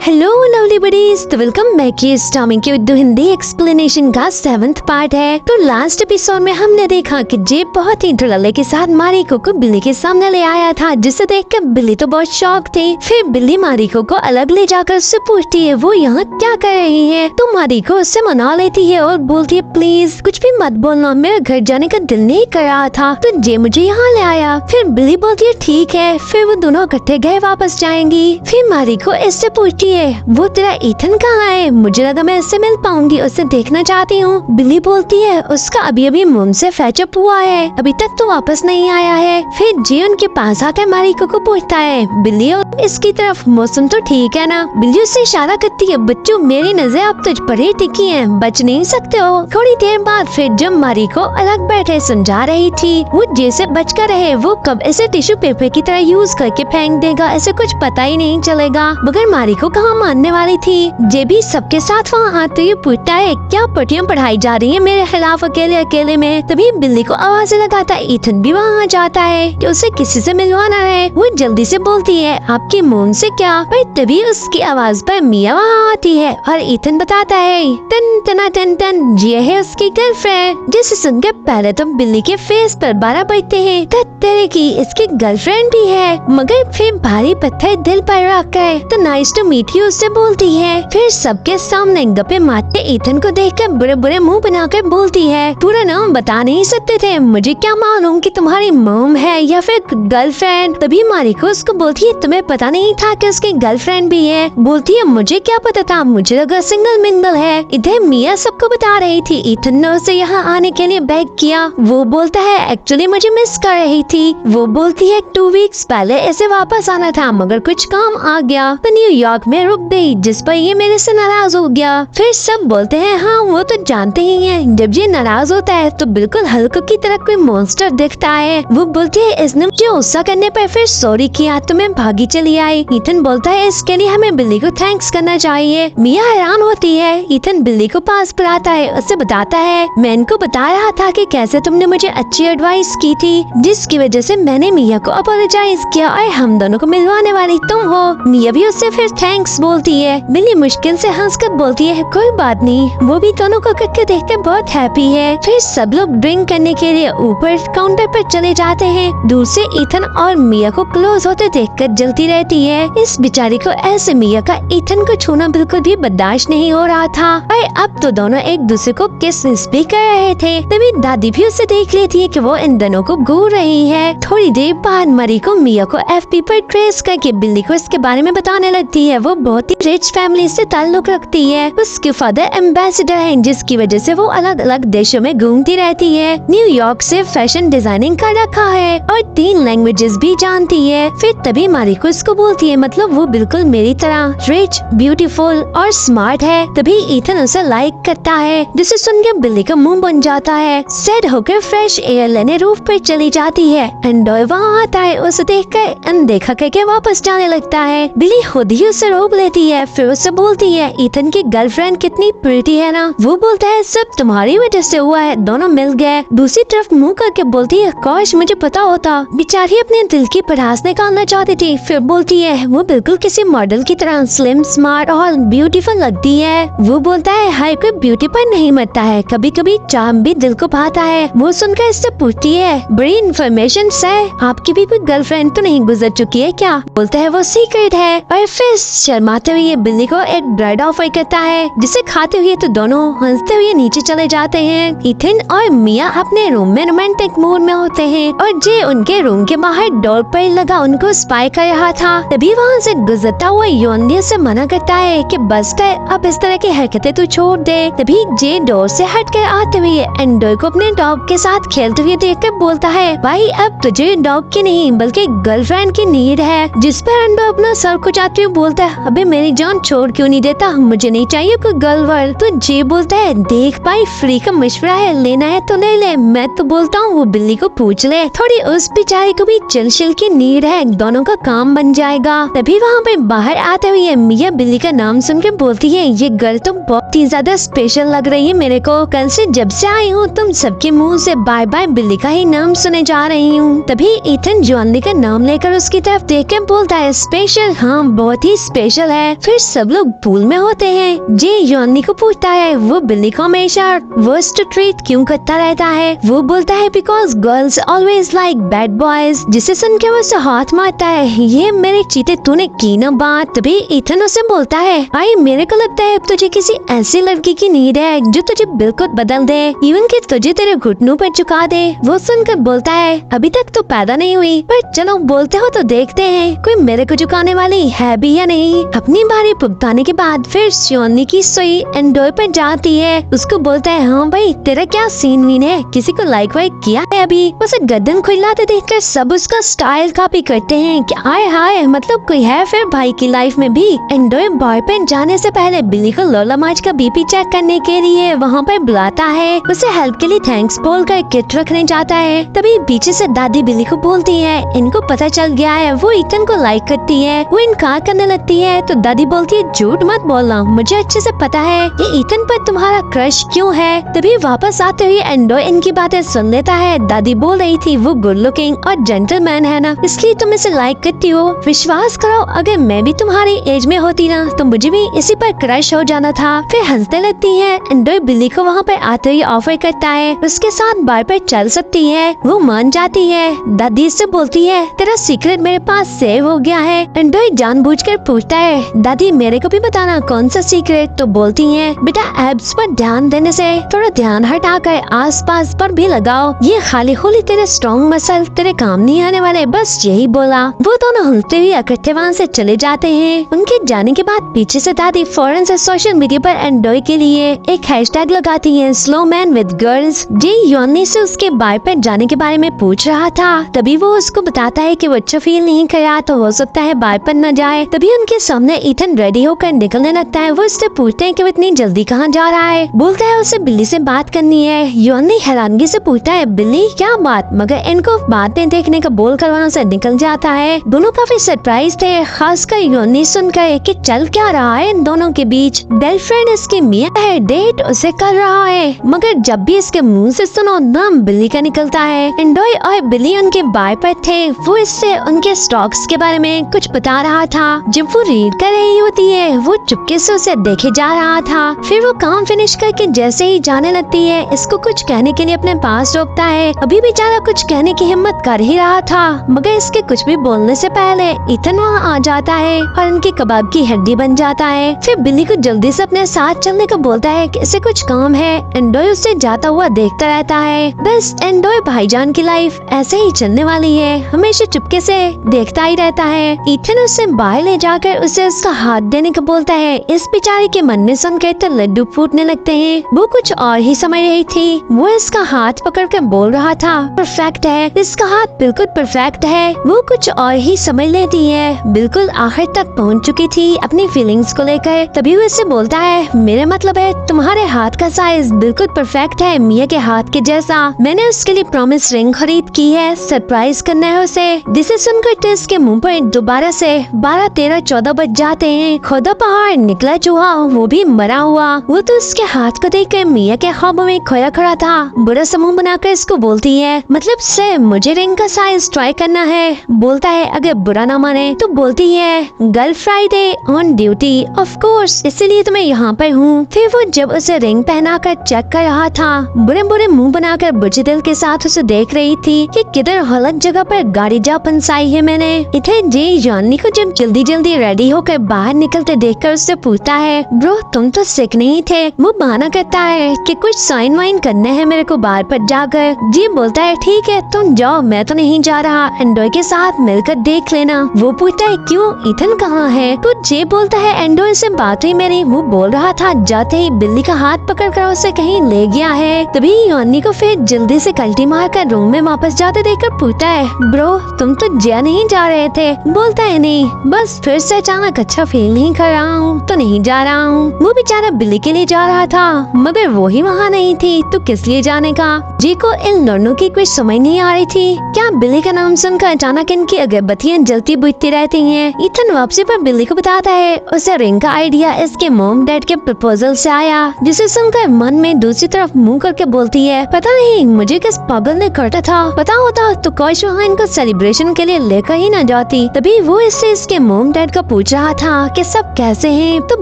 Hello lovely buddies, तो welcome back. ये storming की उर्दू हिंदी एक्सप्लेनेशन का 7th पार्ट है। तो लास्ट एपिसोड में हमने देखा कि जेब बहुत ही ढुलले के साथ मारिको को बिल्ली के सामने ले आया था, जिसे देखकर बिल्ली तो बहुत शॉक थी। फिर बिल्ली मारिको को अलग ले जाकर उससे पूछती है वो यहाँ क्या कर रही है। तो मारिको उससे मना लेती है और बोलती है प्लीज कुछ भी मत बोलना, मेरा घर जाने का दिल नहीं कर रहा था तो जे मुझे यहाँ ले आया। फिर बिल्ली बोलती है ठीक है। फिर वो दोनों इकट्ठे घर वापस जाएंगी। फिर मारिको इससे पूछती है वो तेरा ईथन कहाँ है, मुझे लगा मैं इससे मिल पाऊंगी, उससे देखना चाहती हूँ। बिल्ली बोलती है उसका अभी अभी मून से फैचअप हुआ है, अभी तक तो वापस नहीं आया है। फिर जे उनके पास आकर मारिको को पूछता है बिल्ली और इसकी तरफ मौसम तो ठीक है ना। बिल्ली उससे इशारा करती है बच्चों मेरी नजर अब तुझ पर ही टिकी है, बच नहीं सकते हो। थोड़ी देर बाद फिर जब मारिको अलग बैठे समझा रही थी वो जैसे बच कर रहे, वो कब ऐसे टिश्यू पेपर की तरह यूज करके फेंक देगा ऐसे कुछ पता ही नहीं चलेगा। मगर मारिको कहाँ मानने वाली थी। जे भी सबके साथ वहाँ आते हुए पूछता है क्या पट्टियाँ पढ़ाई जा रही है मेरे खिलाफ अकेले अकेले में। तभी बिल्ली को आवाज लगाता है ईथन भी वहाँ जाता है कि उसे किसी से मिलवाना है। वो जल्दी से बोलती है आपकी मून से क्या, पर तभी उसकी आवाज पर मिया वहाँ आती है और ईथन बताता है टन टना टन टन ये है उसकी गर्लफ्रेंड। जिसे सुनकर पहले तो बिल्ली के फेस पर 12 बजते हैं, तेरे की इसकी गर्लफ्रेंड भी है। मगर फिर भारी पत्थर दिल पर रख कर तो नाइस टू मीट यू उससे बोलती है। फिर सबके सामने गप्पे मारते ईथन को देखकर बुरे बुरे मुंह बनाकर बोलती है पूरा नाम बता नहीं सकते थे, मुझे क्या मालूम कि तुम्हारी मॉम है या फिर गर्लफ्रेंड। तभी मारिको उसको बोलती है तुम्हें पता नहीं था कि उसकी गर्लफ्रेंड भी है। बोलती है मुझे क्या पता था, मुझे लगा सिंगल मिंगल है। इधर मिया सबको बता रही थी ईथन ने उसे यहाँ आने के लिए बैग किया। वो बोलता है एक्चुअली मुझे मिस कर रही थी। वो बोलती है 2 वीक्स पहले ऐसे वापस आना था मगर कुछ काम आ गया तो न्यूयॉर्क में रुक गई, जिस पर ये मेरे से नाराज हो गया। फिर सब बोलते हैं हाँ वो तो जानते ही हैं, जब ये नाराज होता है तो बिल्कुल हल्को की तरह कोई मॉन्स्टर दिखता है। वो बोलती है इसने मुझे गुस्सा करने पर फिर सॉरी किया तो मैं भागी चली आई। ईथन बोलता है इसके लिए हमें बिल्ली को थैंक्स करना चाहिए। मिया हैरान होती है। ईथन बिल्ली को पास बुलाता है, उसे बताता है मैं इनको बता रहा था कि कैसे तुमने मुझे अच्छी एडवाइस की थी जिसकी वजह से मैंने मिया को अपोलोजाइज किया और हम दोनों को मिलवाने वाली तुम हो। मिया भी उससे फिर थैंक्स बोलती है। बिल्ली मुश्किल से हंसकर बोलती है कोई बात नहीं। वो भी दोनों को इकट्ठे देखकर बहुत हैप्पी है। फिर सब लोग ड्रिंक करने के लिए ऊपर काउंटर पर चले जाते हैं। दूर से ईथन और मिया को क्लोज होते देखकर जलती रहती है। इस बेचारी को ऐसे मिया का ईथन को छूना बिल्कुल भी बर्दाश्त नहीं हो रहा था और अब तो दोनों एक दूसरे को किस भी कर रहे थे। तभी दादी भी उसे देख लेती है कि वो इन दोनों को घूर रही है। थोड़ी देर बाद मारिको मिया को एफबी पर ट्रेस करके बिल्ली को इसके बारे में बताने लगती है। वो बहुत ही रिच फैमिली से ताल्लुक रखती है। उसके फादर एम्बेसडर हैं जिसकी वजह से वो अलग अलग देशों में घूमती रहती है। न्यूयॉर्क से फैशन डिजाइनिंग कर रखा है और 3 लैंग्वेजेस भी जानती है। फिर तभी मारिको इसको बोलती है मतलब वो बिल्कुल मेरी तरह रिच, ब्यूटीफुल और स्मार्ट है। तभी ईथन उसे लाइक करता है जिसे सुनकर बिल्ली का मुंह बन जाता है। सैड होकर फ्रेश एयर लेने रूफ पर चली जाती है। एंडॉय वहाँ आता है, उसे देखकर अनदेखा करके वापस जाने लगता है। बिल्ली खुद ही उसे रोक लेती है। फिर उसे बोलती है ईथन की गर्लफ्रेंड कितनी प्रीटी है ना। वो बोलता है सब तुम्हारी वजह से हुआ है, दोनों मिल गए। दूसरी तरफ मुंह करके बोलती है काश मुझे पता होता। बेचारी अपने दिल की भड़ास निकालना चाहती थी। फिर बोलती है वो बिल्कुल किसी मॉडल की तरह स्लिम, स्मार्ट और ब्यूटीफुल लगती है। वो बोलता है हर कोई ब्यूटी पर नहीं मरता है, कभी कभी चार्म भी दिल को भाता है। वो सुनकर इससे पूछती है बड़ी इन्फॉर्मेशन सर, आपकी भी कोई गर्लफ्रेंड तो नहीं गुजर चुकी है क्या। बोलता है वो सीक्रेट है और फिर शर्माते हुए बिल्ली को एक ब्रेड ऑफर करता है जिसे खाते हुए तो दोनों हंसते हुए नीचे चले जाते हैं। ईथन और मिया अपने रूम में रोमांटिक मूड में होते हैं और जे उनके रूम के बाहर डोर पर लगा उनको स्पाई कर रहा था। तभी वहाँ से गुजरता हुआ योनिया से मना करता है कि बस कर, अब इस तरह की हरकतें तू छोड़ दे। तभी जे डोर से हट कर आते हुए एंडोर को अपने डॉग के साथ खेलते हुए देखकर बोलता है भाई अब तुझे डॉग की नहीं बल्कि गर्लफ्रेंड की नीड है। जिस पर एंडो अपना सर खुजाते हुए बोलता है अबे मेरी जान छोड़ क्यों नहीं देता, मुझे नहीं चाहिए कोई गर्ल वर्ल। तो जे बोलता है देख भाई फ्री का मशवरा है, लेना है तो ले ले, मैं तो बोलता हूँ वो बिल्ली को पूछ ले, थोड़ी उस बेचारी को भी चिल की नीड है, दोनों का काम बन जाएगा। तभी वहाँ पे बाहर आते हुए मिया बिल्ली का नाम सुन के बोलती है ये गर्ल तो बहुत ही ज्यादा स्पेशल लग रही है मेरे को, कल से जब से आई हूँ तुम सबके मुँह से बाय बाय बिल्ली का ही नाम सुने जा रही हूँ। तभी ईथन जॉनली का नाम लेकर उसकी तरफ देख के बोलता है स्पेशल, हाँ बहुत ही स्पेशल स्पेशल है। फिर सब लोग पूल में होते हैं। जे योनी को पूछता है वो बिल्ली को हमेशा वर्स्ट ट्रीट क्यों करता रहता है। वो बोलता है because girls always like bad boys. जिसे सुन के वो उसे हाथ मारता है, ये मेरे चीते तूने की ना बात। तभी इथन उसे बोलता है भाई मेरे को लगता है तुझे किसी ऐसी लड़की की नीड है जो तुझे बिल्कुल बदल दे, इवन कि तुझे तेरे घुटनों पर झुका दे। वो सुनकर बोलता है अभी तक तो पैदा नहीं हुई, पर चलो बोलते हो तो देखते हैं कोई मेरे को झुकाने वाली है भी या नहीं। अपनी बारी भुगताने के बाद फिर श्योनी की सुई एंडोय पर जाती है। उसको बोलता है हाँ भाई तेरा क्या सीन वीन है, किसी को लाइक वाइक किया है अभी। उसे गर्दन खुलाते देखकर सब उसका स्टाइल कॉपी करते हैं कि आय हाय मतलब कोई है फिर भाई की लाइफ में भी। एंडोय बॉयफ्रेंड जाने से पहले बिल्ली को लोला मार्च का बीपी चेक करने के लिए वहाँ पर बुलाता है। उसे हेल्प के लिए थैंक्स बोलकर किट रखने जाता है। तभी पीछे से दादी बिल्ली को बोलती है इनको पता चल गया है वो ईथन को लाइक करती है। वो इनकार करने लगती है तो दादी बोलती है झूठ मत बोलना, मुझे अच्छे से पता है ये ईथन पर तुम्हारा क्रश क्यों है। तभी वापस आते हुए एंडोय इनकी बातें सुन लेता है। दादी बोल रही थी वो गुड लुकिंग और जेंटलमैन है ना, इसलिए तुम इसे लाइक करती हो। विश्वास करो अगर मैं भी तुम्हारी एज में होती ना तो मुझे भी इसी पर क्रश हो जाना था। फिर हंसने लगती है। एंडोय बिल्ली को वहाँ पर आते हुए ऑफर करता है उसके साथ बार पर चल सकती है। वो मान जाती है। दादी इससे बोलती है तेरा सीक्रेट मेरे पास सेव हो गया है। एंडोय जानबूझकर पूछता है दादी मेरे को भी बताना कौन सा सीक्रेट। तो बोलती है बेटा एब्स पर ध्यान देने से थोड़ा ध्यान हटाकर आसपास पर भी लगाओ, ये खाली खुली तेरे स्ट्रॉन्ग मसल तेरे काम नहीं आने वाले, बस यही बोला। वो दोनों हंसते हुए इकट्ठे वहाँ से चले जाते हैं। उनके जाने के बाद पीछे से दादी फौरन से सोशल मीडिया पर एंडोय के लिए एक हैशटैग लगाती है स्लो मैन विद गर्ल्स। जे योनी से उसके बाय पर जाने के बारे में पूछ रहा था। तभी वो उसको बताता है कि वो अच्छा फील नहीं कर रहा तो हो सकता है बाय पर न जाए। तभी उनके सामने ईथन रेडी होकर निकलने लगता है। वो उससे पूछते हैं कि वो इतनी जल्दी कहाँ जा रहा है। बोलता है उसे बिल्ली से बात करनी है। योनी हैरानगी से पूछता है बिल्ली क्या बात, मगर इनको बात नहीं देखने का बोलकर वहाँ से निकल जाता है। दोनों काफी सरप्राइज थे, खासकर योनी सुनकर कि चल क्या रहा है इन दोनों के बीच। गर्लफ्रेंड इसके मियाँ है, डेट उसे कर रहा है, मगर जब भी इसके मुंह से सुनो नाम बिल्ली का निकलता है। एंडोय और बिल्ली उनके बाय पर थे। वो इससे उनके स्टॉक्स के बारे में कुछ बता रहा था। जब वो रीड कर रही होती है वो चुपके से उसे देखे जा रहा था। फिर वो काम फिनिश करके जैसे ही जाने लगती है इसको कुछ कहने के लिए अपने पास रोकता है। अभी बेचारा कुछ कहने की हिम्मत कर ही रहा था, मगर इसके कुछ भी बोलने से पहले ईथन वहाँ आ जाता है और उनके कबाब की हड्डी बन जाता है। फिर बिल्ली को जल्दी से अपने साथ चलने को बोलता है कि इसे कुछ काम है। एंडोय उससे जाता हुआ देखता रहता है। बस एंडोय भाईजान की लाइफ ऐसे ही चलने वाली है, हमेशा चुपके से देखता ही रहता है। ईथन उसे बाहर ले जाकर उसे उसका हाथ देने को बोलता है। इस बेचारे के मन में सुनकर तो लड्डू फूटने लगते हैं। वो कुछ और ही समझ रही थी। वो इसका हाथ पकड़कर बोल रहा था परफेक्ट है, इसका हाथ बिल्कुल परफेक्ट है। वो कुछ और ही समझ लेती है, बिल्कुल आखिर तक पहुंच चुकी थी अपनी फीलिंग्स को लेकर। तभी वो इससे बोलता है मेरा मतलब है तुम्हारे हाथ का साइज बिल्कुल परफेक्ट है मिया के हाथ के जैसा। मैंने उसके लिए प्रॉमिस रिंग खरीद की है, सरप्राइज करना है उसे। जिसे सुनकर टेस के मुंह पर दोबारा से 12, 13, 14 बज जाते हैं। खुदा पहाड़ निकला चूहा, वो भी मरा हुआ। वो तो उसके हाथ को देखकर मिया के ख्वाबों में खोया खड़ा था। बुरा समूह बनाकर इसको बोलती है मतलब से मुझे रिंग का साइज ट्राई करना है। बोलता है अगर बुरा ना माने तो बोलती है girl Friday on duty of course, इसीलिए तो मैं यहाँ पर हूँ। फिर वो जब उसे रिंग पहनाकर चेक कर रहा था बुरे बुरे मुंह बनाकर बुझे दिल के साथ उसे देख रही थी कि किधर गलत जगह पर गाड़ी जा पंसाई है मैंने। इधर जे योनी को जब जल्दी जल्दी रेडी होकर बाहर निकलते देखकर उससे पूछता है ब्रो तुम तो सिक नहीं थे। वो बहाना करता है कि कुछ साइन वाइन करने हैं मेरे को बाहर पर जाकर। जी बोलता है ठीक है तुम जाओ, मैं तो नहीं जा रहा, एंडोय के साथ मिलकर देख लेना। वो पूछता है क्यों ईथन कहाँ है। तो जे बोलता है एंडोय से बात हुई मेरी, वो बोल रहा था जाते ही बिल्ली का हाथ पकड़कर उसे कहीं ले गया है। तभी योनी को फिर जल्दी से कल्टी मारकर रूम में वापस जाते देखकर पूछता है ब्रो तुम तो जिया नहीं जा रहे थे। बोलता है नहीं बस फिर से अचानक अच्छा फील नहीं कर रहा हूँ तो नहीं जा रहा हूँ। वो बेचारा बिल्ली के लिए जा रहा था मगर वो ही वहाँ नहीं थी तो किस लिए जाने का। जी को इन दोनों की कुछ समझ नहीं आ रही थी। क्या बिल्ली का नाम सुनकर अचानक इनकी अगरबत्तियाँ जलती बुझती रहती हैं। ईथन वापसी पर बिल्ली को बताता है उसे रिंग का आइडिया इसके मॉम डैड के प्रपोजल से आया, जिसे सुनकर मन में दूसरी तरफ मुंह करके बोलती है पता नहीं मुझे किस पागल ने काटा था, पता होता तो कोई वहाँ इनको सेलिब्रेशन के लिए लेकर ही न जाती। तभी वो इससे इसके मॉम डैड का पूछ रहा था कि सब कैसे हैं, तो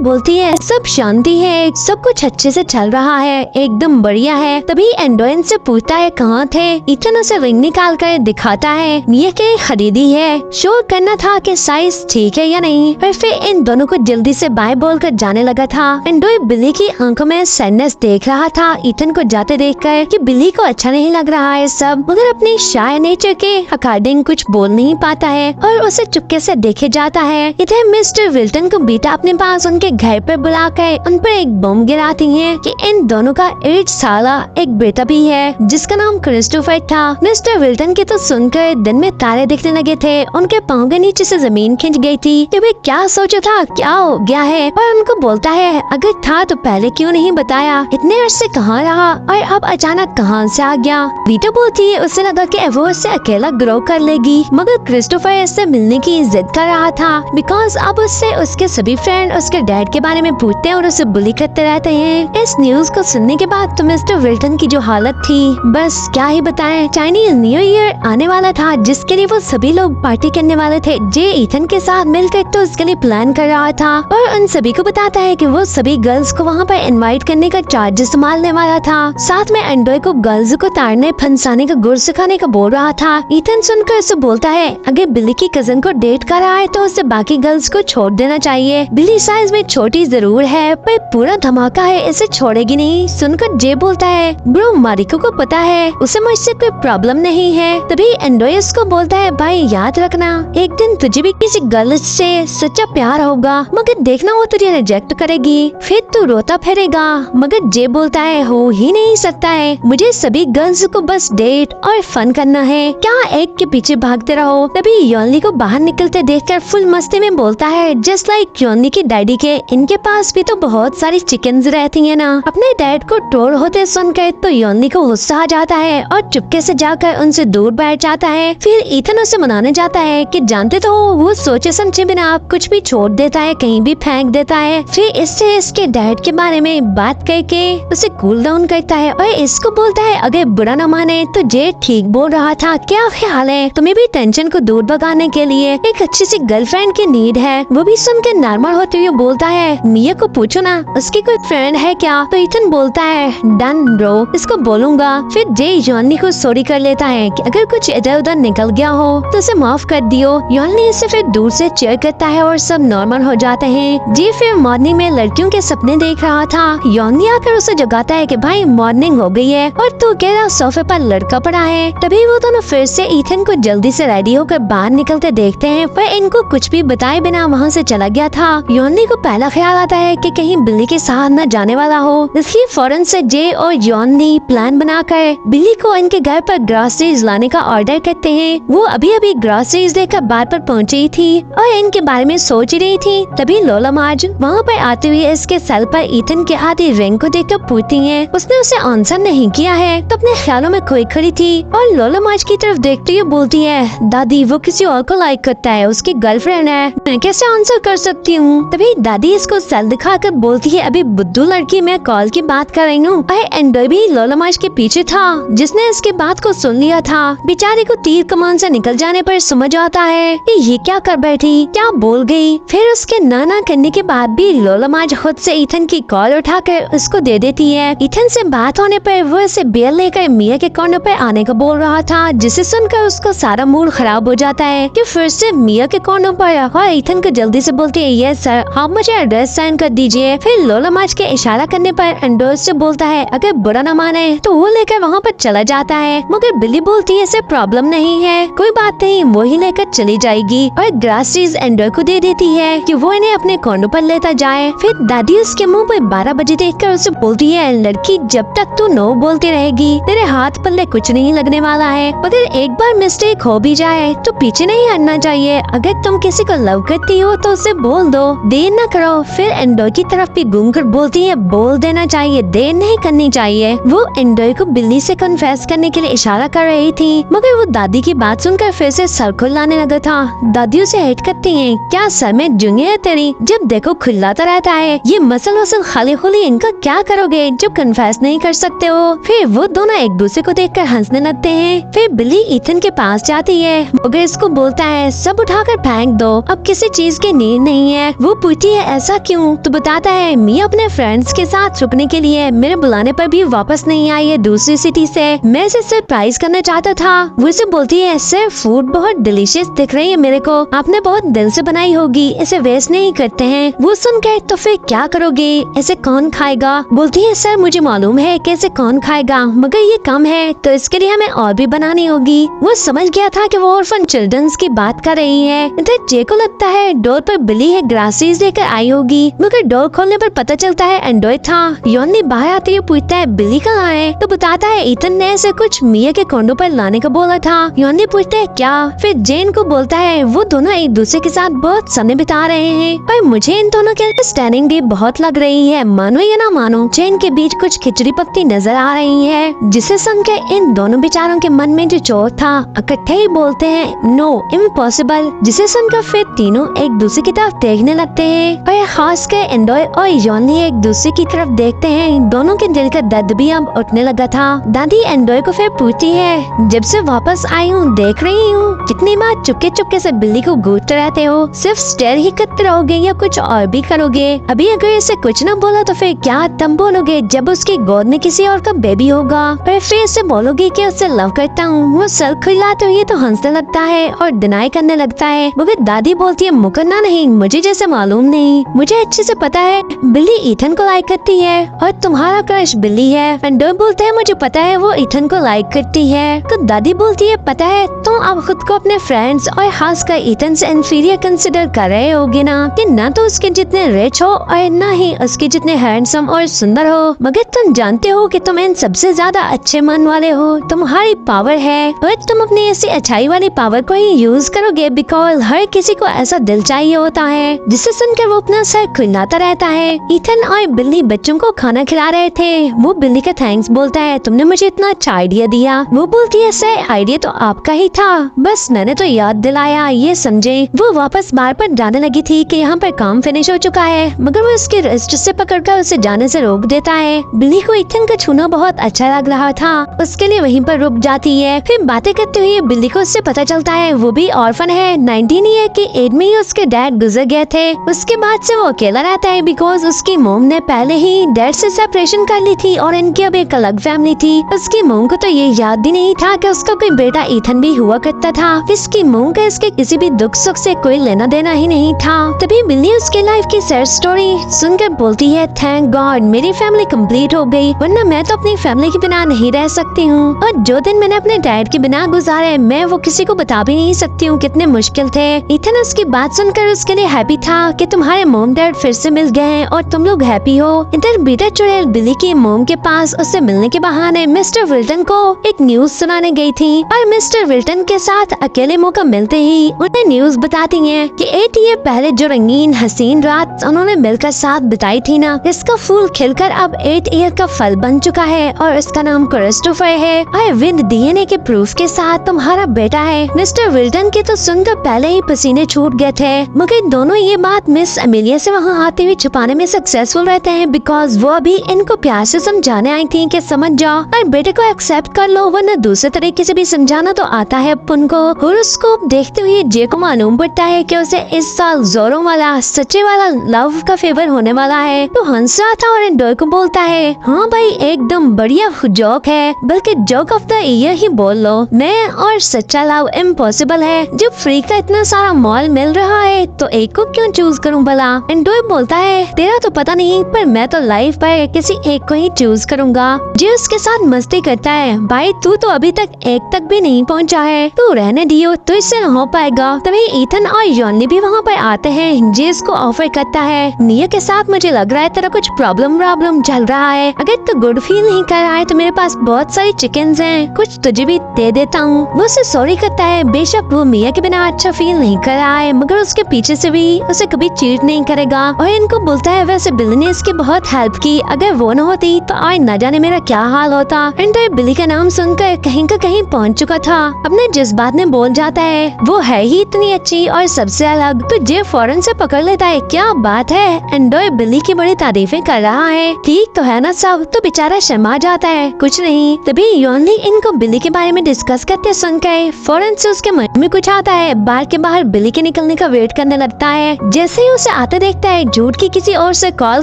बोलती है सब शांति है, सब कुछ अच्छे से चल रहा है, एकदम बढ़िया है। तभी एंड्रॉयन से पूछता है कहाँ थे। ईथन उसे रिंग निकाल कर दिखाता है, मिया के खरीदी है। शोर करना था कि साइज ठीक है या नहीं, और फिर इन दोनों को जल्दी से बाय बोल कर जाने लगा था। एंड्रॉय बिली की आंखों में सैडनेस देख रहा था ईथन को जाते देखकर कि बिली को अच्छा नहीं लग रहा है सब, मगर अपनी शाय नेचर के अकॉर्डिंग कुछ बोल नहीं पाता है और उसे चुपके से देखे जाता है। इधर मिस्टर विल्टन को बीटा अपने पास उनके घर पर बुलाकर उन पर एक बम गिराती है कि इन दोनों का 8 साला एक बेटा भी है जिसका नाम क्रिस्टोफर था। मिस्टर विल्टन के तो सुनकर दिन में तारे दिखने लगे थे, उनके पाँव के नीचे से जमीन खिंच गई थी कि वे क्या सोचा था, क्या हो गया है। और उनको बोलता है अगर था तो पहले क्यों नहीं बताया, इतने अरसे कहाँ रहा और अब अचानक कहाँ से आ गया। बीटा बोलती है उसे लगा कि वो उससे अकेला ग्रो कर लेगी, मगर क्रिस्टोफर इससे मिलने की जिद कर रहा था बिकॉज अब उससे उसके सभी फ्रेंड उसके डैड के बारे में पूछते हैं और उसे बुली करते रहते हैं। इस न्यूज को सुनने के बाद तो मिस्टर विल्टन की जो हालत थी बस क्या ही बताएं। चाइनीज न्यू ईयर आने वाला था जिसके लिए वो सभी लोग पार्टी करने वाले थे। जे ईथन के साथ मिलकर तो उसके लिए प्लान कर रहा था और उन सभी को बताता है कि वो सभी गर्ल्स को वहाँ पर इनवाइट करने का चार्ज संभालने वाला था। साथ में एंड्रॉय को गर्ल्स को ताड़ने फंसाने का गुर सिखाने का बोल रहा था। ईथन सुनकर उसे बोलता है अगर बिली की कजन को डेट कर रहा है तो उसे बाकी गर्ल्स को छोड़ देना चाहिए। बिली साइज में छोटी जरूर है पर पूरा धमाका है, इसे छोड़ेगी नहीं। सुनकर जे बोलता है ब्रो मारिको को पता है उसे मुझसे कोई प्रॉब्लम नहीं है। तभी एंड्रॉयस को बोलता है भाई याद रखना एक दिन तुझे भी किसी गर्ल से सच्चा प्यार होगा, मगर देखना वो तुझे रिजेक्ट करेगी, फिर तू रोता फिरेगा। मगर जे बोलता है हो ही नहीं सकता है, मुझे सभी गर्ल्स को बस डेट और फन करना है, क्या एक के पीछे भागते रहो। तभी योनली को बाहर निकलते देखकर फुल मस्ती में बोलता है जस्ट लाइक योनली की डैडी के, इनके पास भी तो बहुत सारी चिकन्स रहती है ना। अपने डैड को ट्रोल होते सुनकर तो योनली को गुस्सा आ जाता है और चुपके से जाकर उनसे दूर बैठ जाता है। फिर ईथन उसे मनाने जाता है कि जानते तो हो वो सोचे समझे बिना कुछ भी छोड़ देता है, कहीं भी फेंक देता है। फिर इससे इसके डैड के बारे में बात करके उसे कूल डाउन करता है और इसको बोलता है अगर बुरा न माने तो जे ठीक बोल रहा था, क्या ख्याल है तुम्हें भी टेंशन को दूर भगाने के लिए एक अच्छी सी गर्लफ्रेंड की नीड है। वो भी सुनकर नॉर्मल होते हुए बोलता है मिया को पूछो ना उसकी कोई फ्रेंड है क्या। तो ईथन बोलता है डन ब्रो, इसको बोलूंगा। फिर जे योनली को सॉरी कर लेता है कि अगर कुछ इधर उधर निकल गया हो तो उसे माफ कर दियो। योनली इसे फिर दूर से चेयर करता है और सब नॉर्मल हो जाते हैं। जे फिर मॉर्निंग में लड़कियों के सपने देख रहा था। योनली आकर उसे जगाता है कि भाई मॉर्निंग हो गई है और तू कह रहा सोफे पर लड़का पड़ा है। तभी वो दोनों फिर से ईथन को जल्दी से रेडी होकर बाहर निकलते देखते हैं, पर इनको कुछ भी बताए बिना वहाँ से चला गया था। योनली को पहला ख्याल आता है कि कहीं बिल्ली के साथ न जाने वाला हो, इसलिए फौरन से जे और योनली प्लान बनाकर बिल्ली को इनके घर पर ग्रोसरीज लाने का ऑर्डर करते हैं। वो अभी अभी ग्रोसरीज लेकर बार पर पहुँची थी और इनके बारे में सोच रही थी। तभी लोला मार्ज वहाँ पर आते हुए इसके सेल पर ईथन के आधी रिंग को देखकर पूछती है। उसने उसे आंसर नहीं किया है तो अपने ख्यालों में खोई खड़ी थी और लोला मार्ज की तरफ देखती हुई बोलती है दादी वो किसी और को लाइक करता है, उसकी गर्लफ्रेंड है, मैं कैसे आंसर कर सकती हूँ। तभी दादी इसको सेल दिखाकर बोलती है अभी बुद्धू लड़की मैं कॉल की बात कर रही हूँ। एंडर भी लोला मार्ज के पीछे था जिसने इसके बात को सुन लिया था। बेचारे को तीर कमान से निकल जाने पर समझ आता है कि ये क्या कर बैठी, क्या बोल गई। फिर उसके ना करने के बाद भी लोला मार्ज खुद से ईथन की कॉल उठाकर उसको दे देती है। ईथन से बात होने पर वो इसे बेल लेकर मिया के कॉर्नर पर आने को बोल रहा था, जिसे सुनकर उसका सारा मूड खराब हो जाता है कि फिर से मिया के कॉर्नर पर और ईथन को जल्दी से बोलती है यस सर आप मुझे एड्रेस सेंड कर दीजिए। फिर लोला मार्ज के इशारा करने पर एंडर से बोलता है अगर बुरा न माने तो वो लेकर वहाँ पर चला जाता है, मगर बिल्ली बोलती है इसे प्रॉब्लम नहीं है, कोई बात नहीं, वो ही लेकर चली जाएगी और ग्रोसरीज एंडर को दे देती है कि वो इन्हें अपने कॉर्नर पर लेता जाए। फिर दादी उसके मुंह पर 12 बजे देखकर उसे बोलती है लड़की जब तक तू नो बोलती रहेगी तेरे हाथ पल्ले कुछ नहीं लगने वाला है, मगर एक बार मिस्टेक हो भी जाए तो पीछे नहीं हटना चाहिए। अगर तुम किसी को लव करती हो तो उसे बोल दो, देर न करो। फिर एंडर की तरफ भी घूम कर बोलती है बोल देना चाहिए, देर नहीं करनी चाहिए। वो एंडर को बिल्ली से कन्फेस करने के लिए इशारा कर रही थी, मगर वो दादी की बात सुनकर फिर से सर खुलाने लगा था। दादी उसे हेट करती है क्या सर में जुंगे है तेरी, जब देखो खुलाता रहता है, ये मसल वसल खाली खुली इनका क्या करोगे जब कन्फेस नहीं कर सकते हो। फिर वो दोनों एक दूसरे को देखकर हंसने लगते हैं। फिर बिल्ली ईथन के पास जाती है, मगर इसको बोलता है सब उठाकर फेंक दो, अब किसी किसी चीज की नीड नहीं है। वो पूछती है ऐसा क्यों, तो बताता है मिया अपने फ्रेंड्स के साथ रुकने के लिए मेरे बुलाने पर भी वापस नहीं आई है दूसरी सिटी से। मैं इसे सरप्राइज करना चाहता था। वो इसे बोलती है सर फूड बहुत डिलीशियस दिख रही है मेरे को, आपने बहुत दिल से बनाई होगी, इसे वेस्ट नहीं करते हैं। वो सुनकर तो फिर क्या करोगे, इसे कौन खाएगा। बोलती है सर मुझे मालूम है कि इसे कौन खाएगा, मगर ये कम है तो इसके लिए हमें और भी बनानी होगी। वो समझ गया था कि वो ऑर्फन चिल्ड्रंस की बात कर रही है। इधर जे को लगता है डोर पर बिली है ग्रासेस लेकर आई होगी, मगर डोर खोलने पर पता चलता है एंड्रॉइड था। योनी बाहर आते ही पूछता है बिली कहाँ है, तो बताता है ईथन ने ऐसे कुछ मिया के कोंडो पर लाने का बोला था। योनी पूछता है क्या, फिर जेन को बोलता है वो दोनों एक दूसरे के साथ बहुत समय बिता रहे हैं, पर मुझे इन दोनों के अंडरस्टैंडिंग भी बहुत लग रही है, मानो या ना मानो। जेन के बीच कुछ खिचड़ी पकती नजर आ रही है, जिसे सुन के इन दोनों बेचारों के मन में जो चोट था इकट्ठे ही बोलते हैं नो इम्पॉसिबल, जिसे सुनकर फिर तीनों एक दूसरे की तरफ देखने लगते हैं। और खास कर एंडोय और योनी एक दूसरे की तरफ देखते हैं। दोनों के दिल का दर्द भी अब उठने लगा था। दादी एंडोय को फिर पूछती है जब से वापस आई हूँ देख रही हूँ कितनी बार चुपके चुपके से बिल्ली को घूरते रहते हो, सिर्फ स्टेयर ही करते रहोगे या कुछ और भी करोगे। अभी अगर इसे कुछ न बोला तो फिर क्या तुम बोलोगे जब उसकी गोद में किसी और का बेबी होगा, और फिर इसे बोलोगे कि उससे लव करता हूँ। वो सर खुलाते हुए तो हंसने लगता है और डिनाई करने लगता है। वो फिर दादी बोलती है मुकरना नहीं, मुझे जैसे मालूम नहीं, मुझे अच्छे से पता है बिल्ली ईथन को लाइक करती है और तुम्हारा क्रश बिल्ली है। एंडोय बोलते है मुझे पता है वो ईथन को लाइक करती है। तो दादी बोलती है पता है तुम अब खुद को अपने फ्रेंड्स और खासकर ईथन से इंफीरियर कंसिडर कर रहे होगे ना, कि न तो उसके जितने रिच हो और न ही उसके जितने हैंडसम और सुंदर हो, मगर तुम जानते हो कि तुम इन सबसे ज्यादा अच्छे मन वाले हो, तुम्हारी पावर है और तुम अपनी ऐसी अच्छाई वाली पावर को ही यूज करोगे, बिकॉज हर किसी को ऐसा दिल चाहिए होता है। जिसे सुनकर वो अपना सर खुलाता रहता है। ईथन और बिल्ली बच्चों को खाना खिला रहे थे। वो बिल्ली का थैंक्स बोलता है तुमने मुझे इतना अच्छा आइडिया दिया। वो बोलती है सर आइडिया तो आपका ही था, बस मैंने तो याद दिलाया, ये समझे। वो वापस बार पर जाने लगी थी कि यहाँ पर काम फिनिश हो चुका है, मगर वो उसके रिस्ट से पकड़कर उसे जाने से रोक देता है। बिल्ली को ईथन का छूना बहुत अच्छा लग रहा था, उसके लिए वहीं पर रुक जाती है। फिर बातें करते हुए बिल्ली को उससे पता चलता है वो भी ऑर्फन है। 19 ईयर की एज में ही उसके डैड गुजर गए थे। उसके बाद से वो अकेला रहता है बिकॉज उसकी मोम ने पहले ही डैड से सेपरेशन कर ली थी और इनकी अब एक अलग फैमिली थी। उसकी मोम को तो ये याद भी नहीं था कि उसका कोई बेटा ईथन भी हुआ करता था। इसकी मोम का इसके किसी भी दुख सुख से कोई लेना देना ही नहीं था। तभी बिल्ली उसके लाइफ की सैड स्टोरी सुनकर बोलती है थैंक गॉड मेरी फैमिली कंप्लीट हो गई, वरना मैं तो अपनी फैमिली के बिना नहीं रह सकती हूँ। और जो दिन मैंने अपने डैड के बिना गुजारे मैं वो किसी को बता भी नहीं सकती हूँ कितने मुश्किल थे। ईथन उसकी बात सुनकर उसके लिए हैप्पी था कि तुम्हारे मोम डैड फिर से मिल गए हैं और तुम लोग हैप्पी हो। इधर बीटा चुड़ैल बिल्ली की मोम के पास उससे मिलने के बहाने मिस्टर विल्टन को एक न्यूज सुनाने गई थी और मिस्टर विल्टन के साथ अकेले मौका मिलते ही उन्हें न्यूज बताती है कि 8 ईयर पहले जो रंगीन हसीन रात उन्होंने मिलकर साथ बिताई थी ना, इसका फूल खिलकर अब 8 ईयर का फल बन चुका है और इसका नाम क्रिस्टोफर है और विद डीएनए के प्रूफ के साथ तुम्हारा बेटा है। मिस्टर विल्टन के तो सुनकर पहले ही पसीने छूट गए थे, मगर दोनों ये बात मिस अमेलिया से वहाँ आते हुए छुपाने में सक्सेसफुल रहते हैं बिकॉज वो अभी इनको प्यार से समझाने आई थी कि समझ जाओ और बेटे को एक्सेप्ट कर लो, वरना दूसरे तरीके से भी समझाना तो आता है अपन को। होरोस्कोप देखते हुए जे को मालूम पड़ता है कि उसे इस साल जोरों वाला सच्चे वाला लव का फेवर होने वाला है। तो हंस रहा था और एंडोय को बोलता है हाँ भाई एकदम बढ़िया जोक है, बल्कि जोक ऑफ द ईयर ही बोल लो। नया और सच्चा लव इम्पॉसिबल है, जब फ्री का इतना सारा मॉल मिल रहा है तो एक को क्यों चूज करूं भला। एंडोय बोलता है तेरा तो पता नहीं पर मैं तो लाइफ पर किसी एक को ही चूज करूंगा। जे उसके साथ मस्ती करता है भाई तू तो अभी तक एक तक भी नहीं पहुंचा है, तू रहने दियो तो इससे न हो पाएगा। तभी ईथन और योनी भी वहाँ पर आते हैं। जे इसको ऑफर करता है निया के साथ मुझे लग रहा है तेरा कुछ प्रॉब्लम चल रहा है, अगर तू गुड फील नहीं कर रहा है तो मेरे पास बहुत सारी चिकन्स हैं, कुछ तुझे भी दे देता हूँ। वो उसे सॉरी करता है, बेशक वो मिया के बिना अच्छा फील नहीं कर रहा है मगर उसके पीछे से भी उसे कभी चीट नहीं करेगा। और इनको बोलता है वैसे बिल्ली ने इसकी बहुत हेल्प की, अगर वो न होती तो आज न जाने मेरा क्या हाल होता। एंडोय बिल्ली का नाम सुनकर कहीं का कहीं पहुँच चुका था। अपने जज्बात में बोल जाता है वो है ही इतनी अच्छी और सबसे अलग। तो जे फौरन से पकड़ लेता है क्या बात है, एंडोय बिल्ली की बड़ी तारीफें कर रहा है, ठीक तो है ना सब। तो बेचारा शर्मा जाता है कुछ नहीं। तभी योनी इनको बिल्ली के बारे में डिस्कस करते सुनकर फौरन से उसके मन में कुछ आता है। बार के बाहर बिल्ली के निकलने का वेट करने लगता है। जैसे ही उसे आते देखता है, झूठ की किसी और से कॉल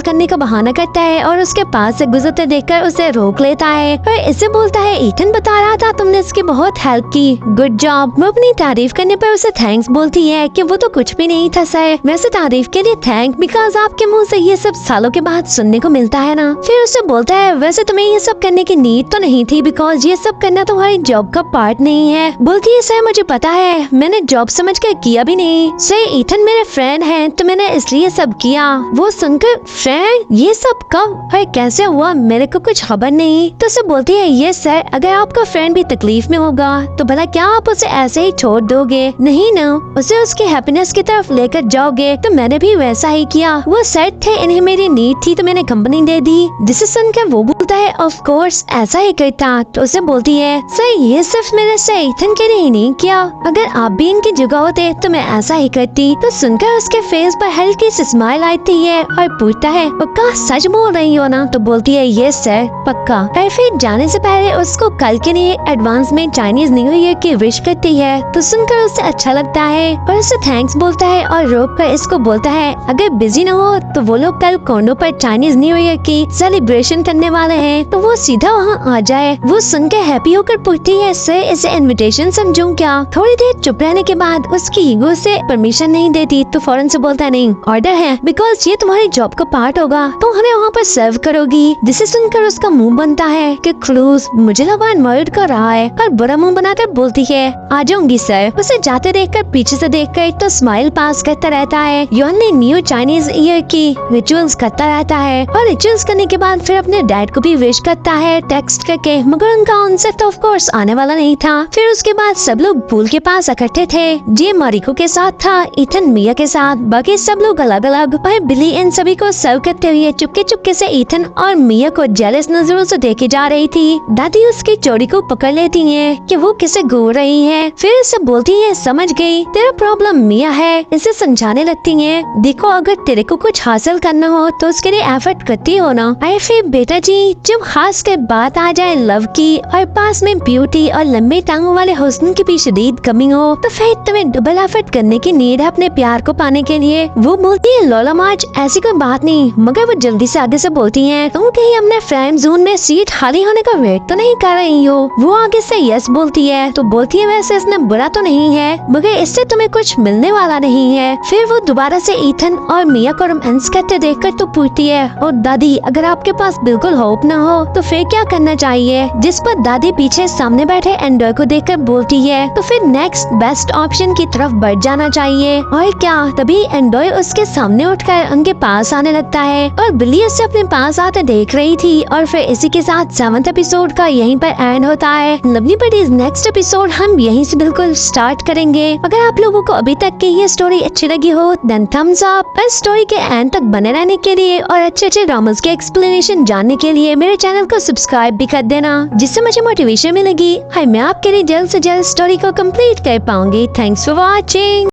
करने का बहाना करता है और उसके पास से गुजरते देखकर उसे रोक लेता है और इसे बोलता है, ईथन बता रहा था तुमने इसकी बहुत हेल्प की, गुड जॉब। वो अपनी तारीफ करने पर उसे थैंक्स बोलती है कि वो तो कुछ भी नहीं था सर, वैसे तारीफ के लिए थैंक बिकॉज आपके मुंह से ये सब सालों के बाद सुनने को मिलता है ना। फिर उसे बोलता है, वैसे तुम्हें ये सब करने की नीड तो नहीं थी बिकॉज ये सब करना तुम्हारी जॉब का पार्ट नहीं है। बोलती है, सर मुझे पता है, मैंने जॉब समझ कर किया भी नहीं सर, ईथन मेरे फ्रेंड है तो मैंने इसलिए सब किया। वो सुनकर, फ्रेंड ये सब कब और कैसे हुआ, मेरे को कुछ खबर नहीं। तो उसे बोलती है, ये सर अगर आपका फ्रेंड भी तकलीफ में होगा तो भला क्या आप उसे ऐसे ही छोड़ दोगे, नहीं ना, उसे उसकी हैप्पीनेस की तरफ लेकर जाओगे। तो मैंने भी वैसा ही किया, वो सेट थे, इन्हें मेरी नीड थी तो मैंने कंपनी दे दी। जिसे सुनकर वो बोलता है, ऑफ कोर्स ऐसा ही करता। तो उसे बोलती है, सर ये सिर्फ मैंने से ईथन के लिए ही नहीं किया, अगर आप भी इनकी जगह होते तो मैं ऐसा ही करती। तो सुनकर उसके फेस पर हल्की सी स्माइल आती है और पूछता है, पक्का सच बोल रही हो ना? तो बोलती है, ये सर पक्का। फिर जाने से पहले उसको कल के लिए एडवांस में चाइनीज न्यू ईयर की विश करती है। तो सुनकर उसे अच्छा लगता है और उसे थैंक्स बोलता है और रोक कर इसको बोलता है, अगर बिजी न हो तो वो लोग कल कोंडो पर चाइनीज न्यू ईयर की सेलिब्रेशन करने वाले हैं तो वो सीधा वहाँ आ जाए। वो सुनकर हैप्पी होकर पूछती है, सर इसे इनविटेशन समझूं क्या? थोड़ी देर चुप रहने के बाद उसकी ईगो से परमिशन नहीं देती तो फौरन से बोलता है, नहीं ऑर्डर है बिकॉज ये तुम्हारी जॉब का पार्ट होगा तो हमें वहाँ पर सर्व करोगी। जिसे सुनकर उसका मुंह बनता है कि क्रूज मुझे लगा मर्ड कर रहा है और बुरा मुंह बनाकर बोलती है, आ जाऊंगी सर। उसे जाते देखकर पीछे से देखकर तो स्माइल पास करता रहता है। योन ने न्यू चाइनीज ईयर की रिचुअल्स करता रहता है और रिचुअल्स करने के बाद फिर अपने डैड को भी विश करता है टेक्स्ट करके, मगर उनका उनसे तो ऑफ कोर्स आने वाला नहीं था। फिर उसके बाद सब लोग पूल के पास इकट्ठे थे। जे मारिको के साथ था, ईथन मिया के साथ, बाकी सब लोग अलग अलग। और बिली इन सभी को सर्व करते हुए चुपके चुपके से ईथन और मिया को जेलस नजरों से देखे जा रही थी। दादी उसकी चोरी को पकड़ लेती है कि वो किसे घूर रही है। फिर उसे बोलती है, समझ गई तेरा प्रॉब्लम मिया है। इसे समझाने लगती है, देखो अगर तेरे को कुछ हासिल करना हो तो उसके लिए एफर्ट करती हो ना। अरे फिर बेटा जी, जब खास के बात आ जाए लव की और पास में ब्यूटी और लंबे टांगों वाले हुस्न की भी शदीद कमी हो तो फिर तुम्हें डबल एफर्ट करने की नीड है अपने प्यार को पाने के लिए। वो बोलती है, लोला मार्च ऐसी कोई बात नहीं। मगर वो जल्दी से आगे से बोलती है, तुम कहीं अपने फ्रेंड जोन में सीट खाली होने का वेट तो नहीं कर रही हो? वो आगे से यस बोलती है। तो बोलती है, वैसे इसने बुरा तो नहीं है मगर इससे तुम्हें कुछ मिलने वाला नहीं है। फिर वो दोबारा से ईथन और मिया को रोमांस करते देखकर तो पूछती है, और दादी अगर आपके पास बिल्कुल होप न हो तो फिर क्या करना चाहिए? जिस पर दादी पीछे सामने बैठे एंडर को देखकर बोलती है, तो फिर नेक्स्ट बेस्ट ऑप्शन की तरफ बढ़ जाना चाहिए। और क्या तभी एंडोय उसके सामने उठकर उनके पास आने लगता है और बिल्ली उससे अपने पास आते देख रही थी। और फिर इसी के साथ 7th एपिसोड का यहीं पर एंड होता है। लवली बडीज नेक्स्ट एपिसोड हम यहीं से बिल्कुल स्टार्ट करेंगे। अगर आप लोगों को अभी तक की ये स्टोरी अच्छी लगी हो देन थम्स अप। इस स्टोरी के एंड तक बने रहने के लिए और अच्छे अच्छे ड्रामास के एक्सप्लेनेशन जानने के लिए मेरे चैनल को सब्सक्राइब भी कर देना, जिससे मुझे मोटिवेशन मिलेगी। मैं आपके लिए जल्द से जल्द स्टोरी को कंप्लीट कर पाऊंगी। Thanks for watching.